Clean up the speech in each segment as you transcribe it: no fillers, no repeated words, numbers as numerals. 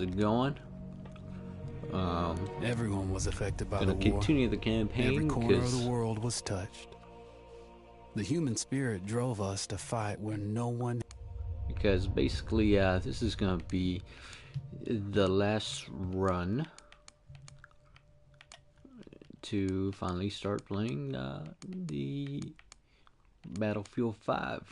it going? Everyone was affected by the Gonna war. continue the campaign. Every corner of the world was touched. The human spirit drove us to fight where no one... Because basically, this is gonna be the last run to finally start playing the Battlefield 5.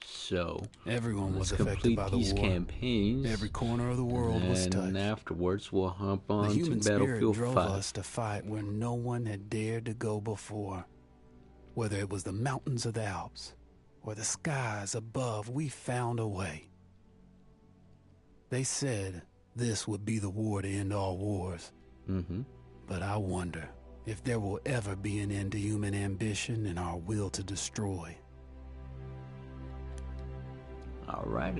So everyone was let's affected by the these war. campaigns. Every corner of the world was touched. And afterwards, we'll hop on the human to Battlefield spirit drove 5. us to fight where no one had dared to go before. Whether it was the mountains of the Alps or the skies above, we found a way. They said this would be the war to end all wars. But I wonder if there will ever be an end to human ambition and our will to destroy. All right.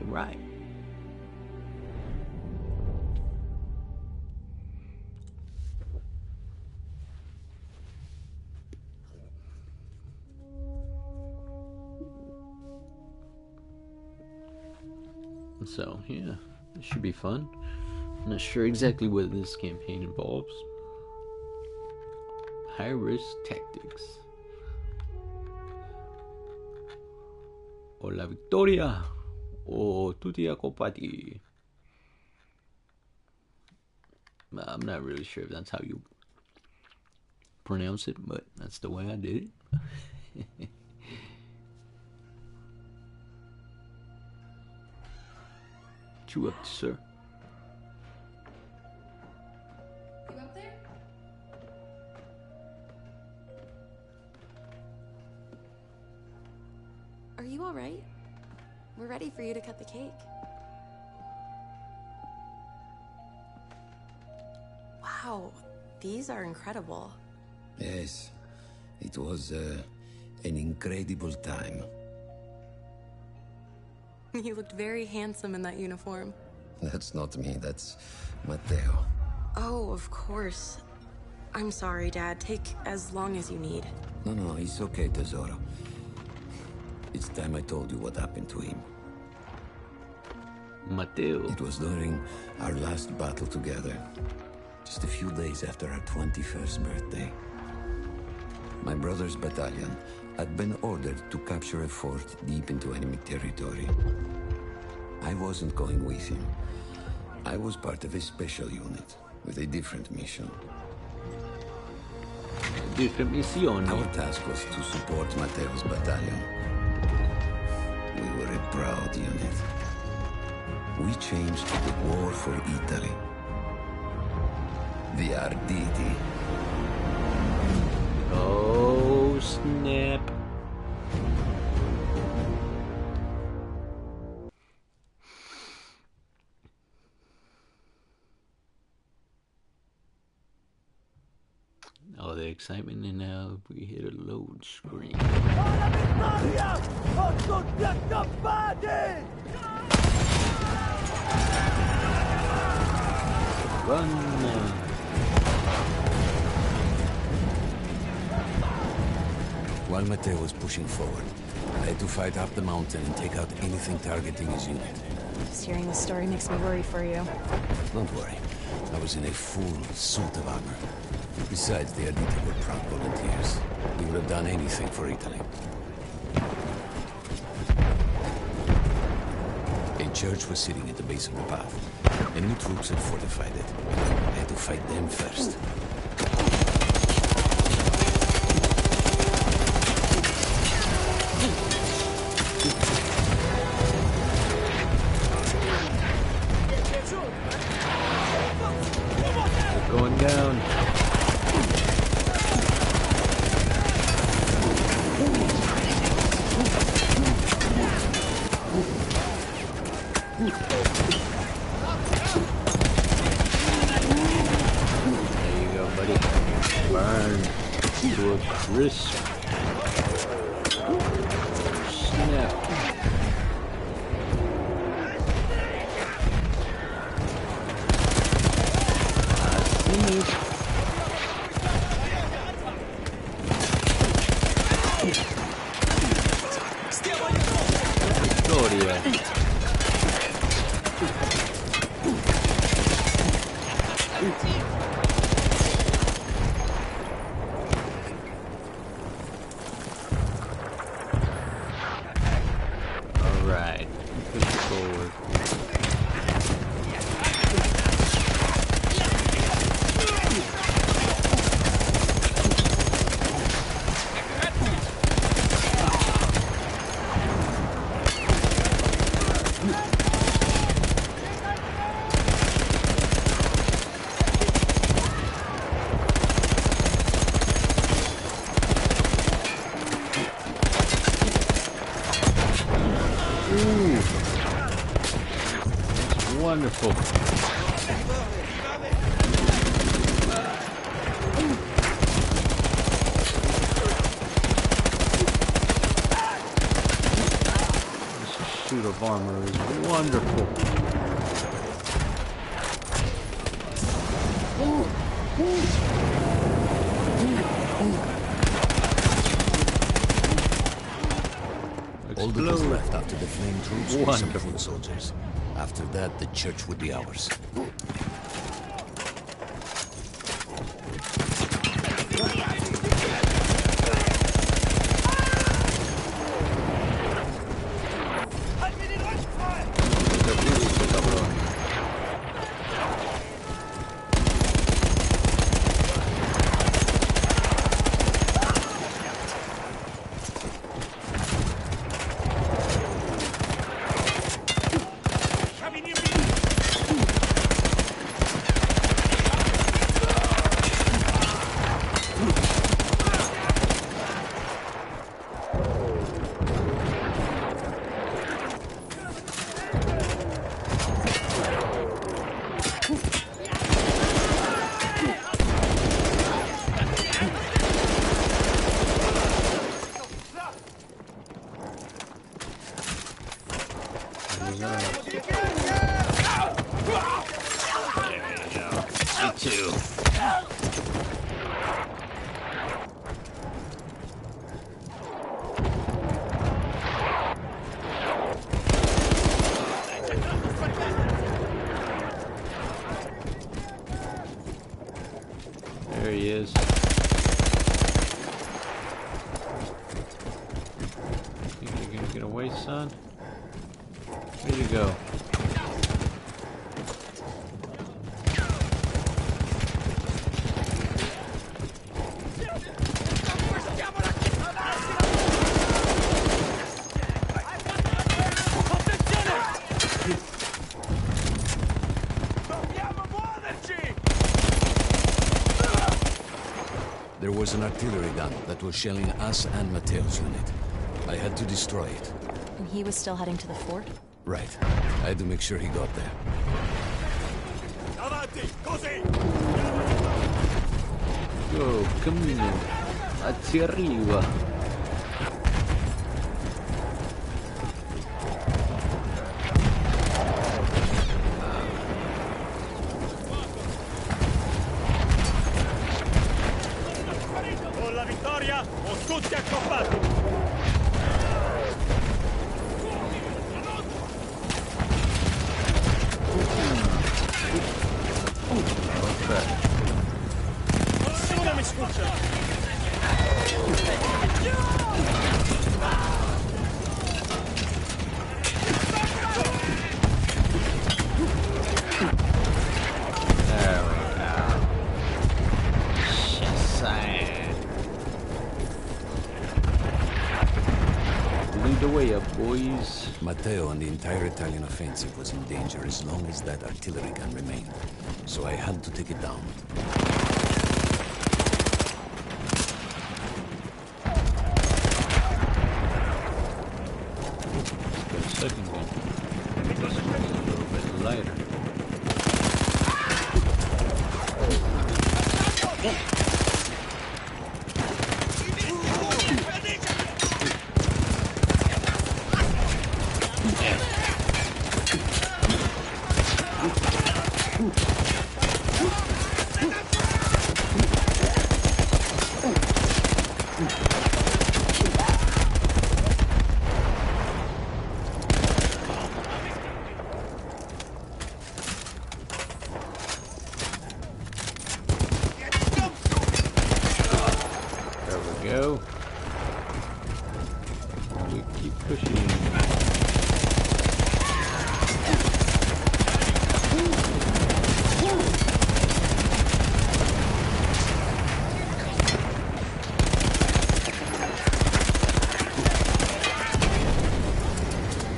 So, yeah, it should be fun. I'm not sure exactly what this campaign involves. High-risk tactics. O la victoria, o tutti accopati. I'm not really sure if that's how you pronounce it, but that's the way I did it. What you up to, sir? You up there? Are you all right? We're ready for you to cut the cake. Wow, these are incredible. Yes, it was an incredible time. You looked very handsome in that uniform. That's not me, that's Matteo. Oh, of course. I'm sorry, Dad. Take as long as you need. No, it's okay, Tesoro. It's time I told you what happened to him. Matteo. It was during our last battle together. Just a few days after our 21st birthday. My brother's battalion had been ordered to capture a fort deep into enemy territory. I wasn't going with him. I was part of a special unit with a different mission. Our task was to support Matteo's battalion. We were a proud unit. We changed to the war for Italy. The Arditi. Oh, snap. Oh, the excitement, and now we hit a load screen. Run! While Matteo was pushing forward, I had to fight up the mountain and take out anything targeting his unit. Just hearing this story makes me worry for you. Don't worry. I was in a full suit of armor. Besides, the Arditi were proud volunteers. We would have done anything for Italy. A church was sitting at the base of the path. Enemy troops had fortified it. I had to fight them first. They're going down. There you go, buddy. Burn to a crisp. Snap. Victoria. Alright, push it forward. Wonderful. This suit of armor is wonderful. All that was Explode. left after the flame troops were some Wonderful. foot soldiers. After that, the church would be ours. There he is. Think you're gonna get away, son? Where you go? There was an artillery gun that was shelling us and Matteo's unit. I had to destroy it. And he was still heading to the fort? Right. I had to make sure he got there. Go, cammino. Hacia arriba. Con la vittoria o tutti accoppati! Nessuno mi sfugge! There we go. Shazam. Lead the way up, boys. Matteo and the entire Italian offensive was in danger as long as that artillery gun remained. So I had to take it down. Got a second gun. This one's a little bit lighter. go. We keep pushing.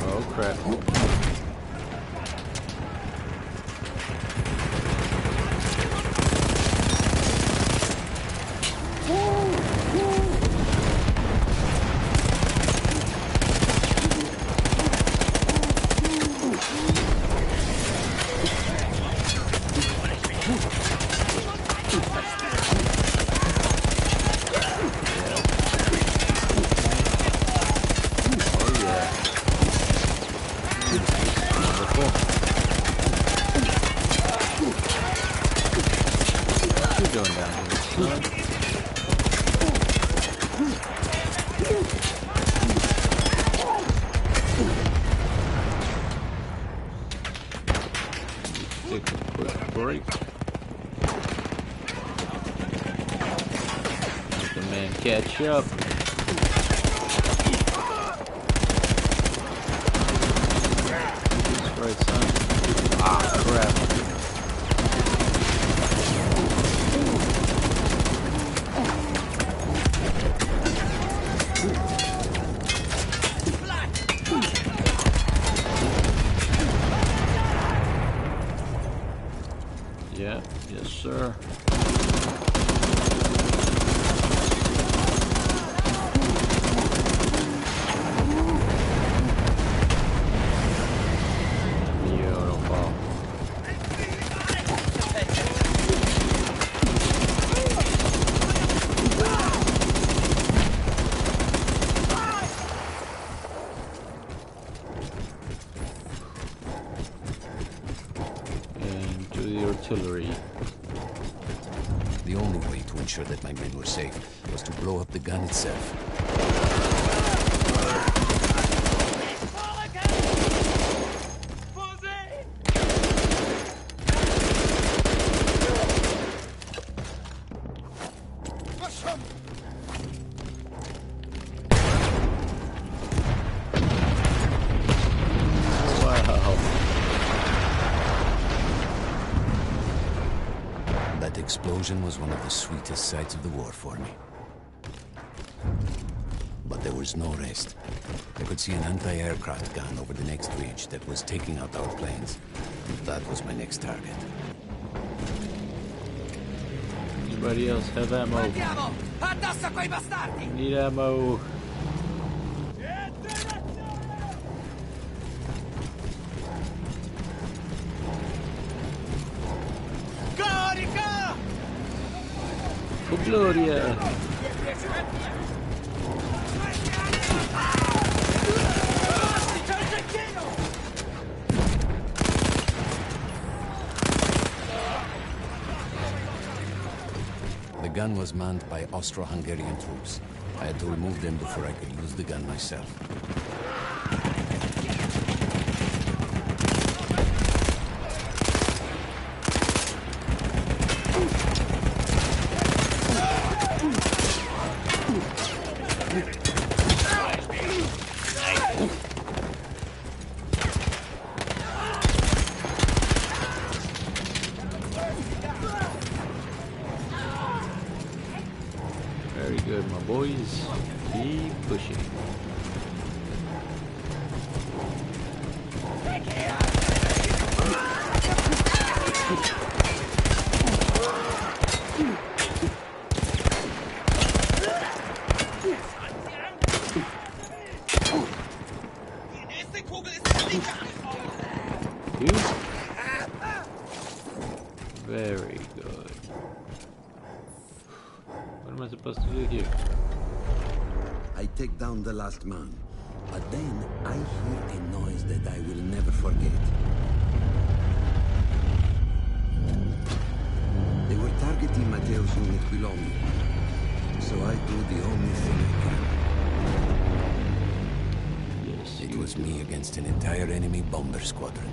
Oh crap. Going down here. Take a quick break. Let the man catch up. That's right, son. Ah, crap. Yeah, yes, sir. Beautiful. And to the artillery. The only way to ensure that my men were safe was to blow up the gun itself. That explosion was one of the sweetest sights of the war for me. But there was no rest. I could see an anti-aircraft gun over the next ridge that was taking out our planes. That was my next target. Anybody else have ammo? Need ammo. Oh, Gloria! The gun was manned by Austro-Hungarian troops. I had to remove them before I could use the gun myself. Very good, my boys. Keep pushing. You? Very good. What am I supposed to do here? I take down the last man, but then I hear a noise that I will never forget. They were targeting Matteo's unit below me, so I do the only thing I can. Yes, It was me against an entire enemy bomber squadron.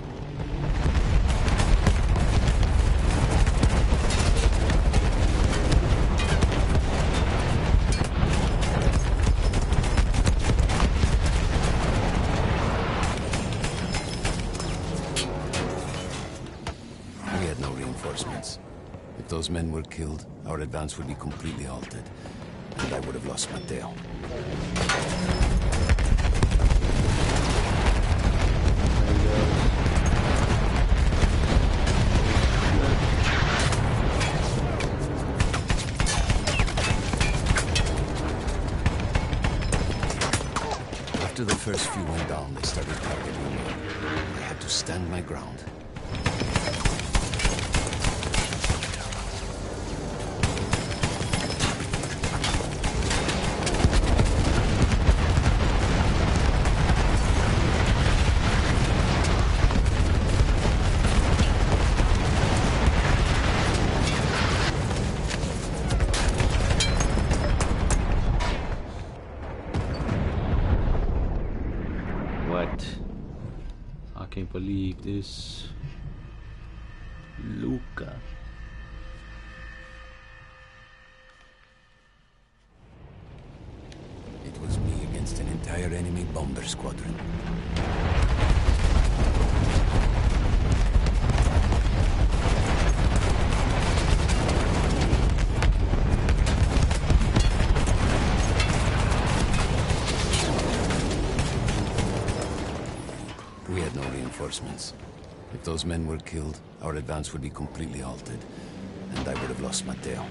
If those men were killed, our advance would be completely halted, and I would have lost Matteo. After the first few went down, they started targeting me. I had to stand my ground. I can't believe this. Luca. It was me against an entire enemy bomber squadron. We had no reinforcements. If those men were killed, our advance would be completely halted, and I would have lost Matteo.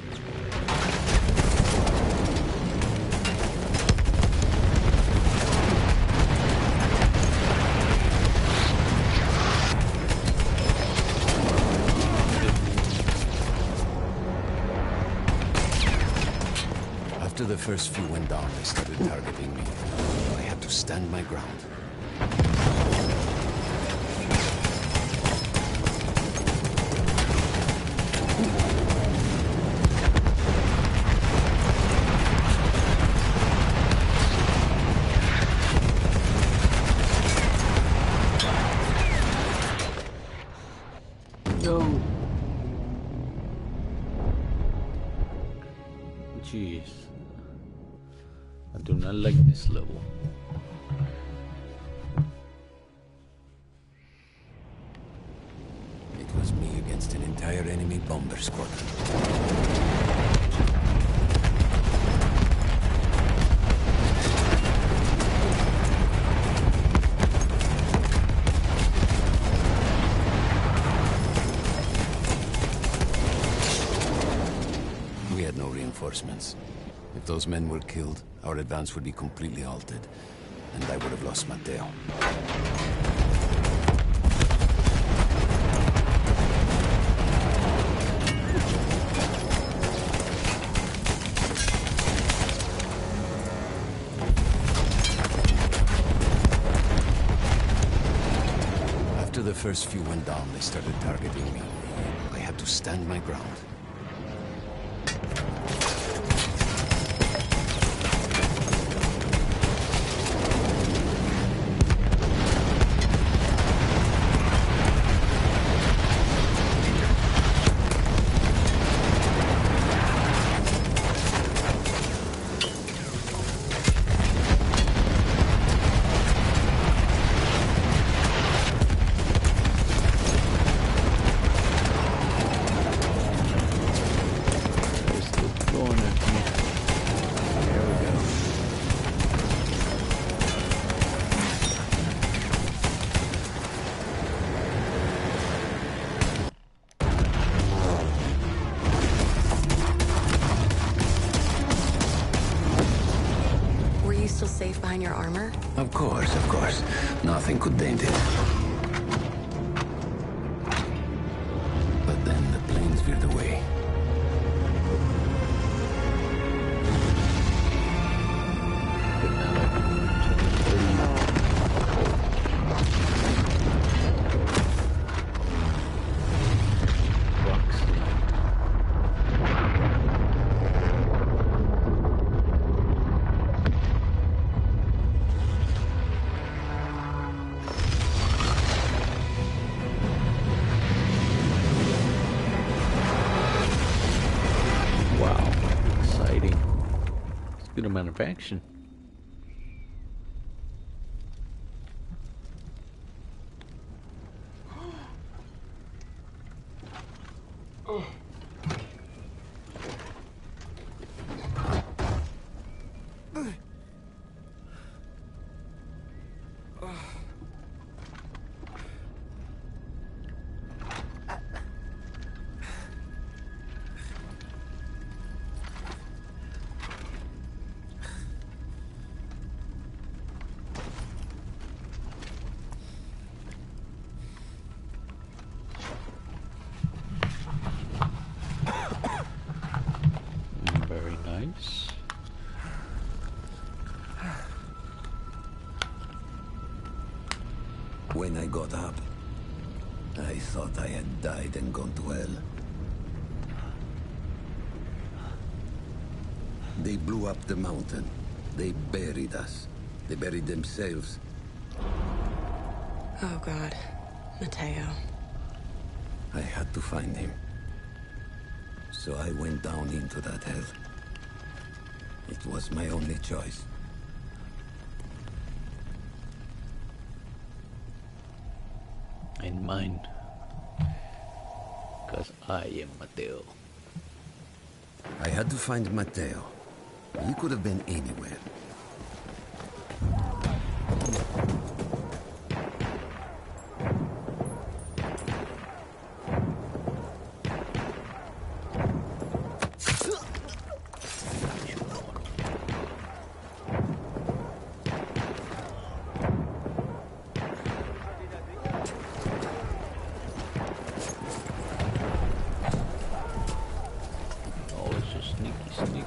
After the first few went down, they started targeting me. I had to stand my ground. No. Jeez. I do not like this level. It was me against an entire enemy bomber squadron. We had no reinforcements. If those men were killed, our advance would be completely halted, and I would have lost Matteo. After the first few went down, they started targeting me. I had to stand my ground. Still safe behind your armor? Of course, of course. Nothing could dent it. But then the planes veered away. Good amount of action. When I got up, I thought I had died and gone to hell. They blew up the mountain. They buried us. They buried themselves. Oh, God. Mateo. I had to find him. So I went down into that hell. It was my only choice. And mine. Because I am Mateo. I had to find Mateo. He could have been anywhere. Oh, it's just sneaky.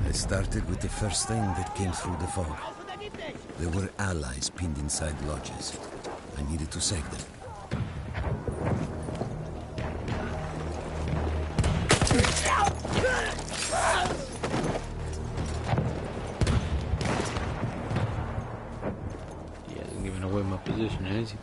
I started with the first thing that came through the fog. There were allies pinned inside lodges. I needed to save them. He hasn't given away my position, has he?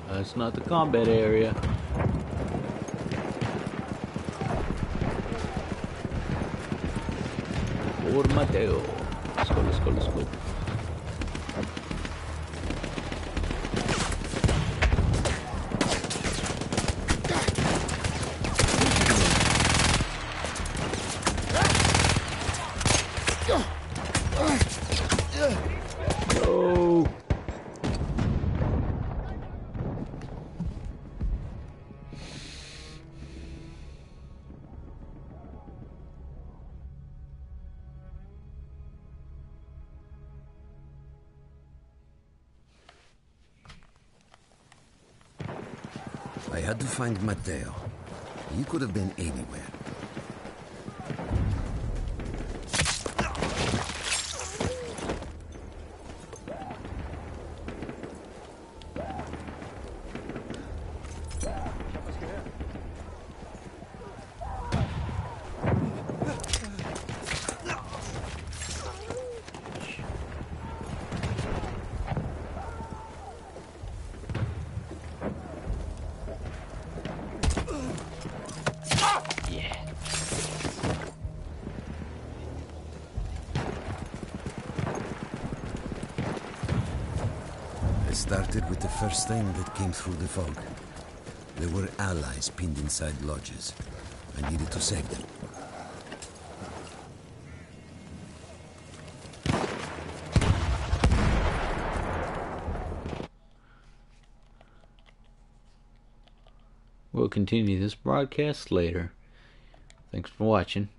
That's not the combat area. Por Mateo. Let's go. Go. I had to find Mateo. He could have been anywhere. Started with the first thing that came through the fog. There were allies pinned inside lodges. I needed to save them. We'll continue this broadcast later. Thanks for watching.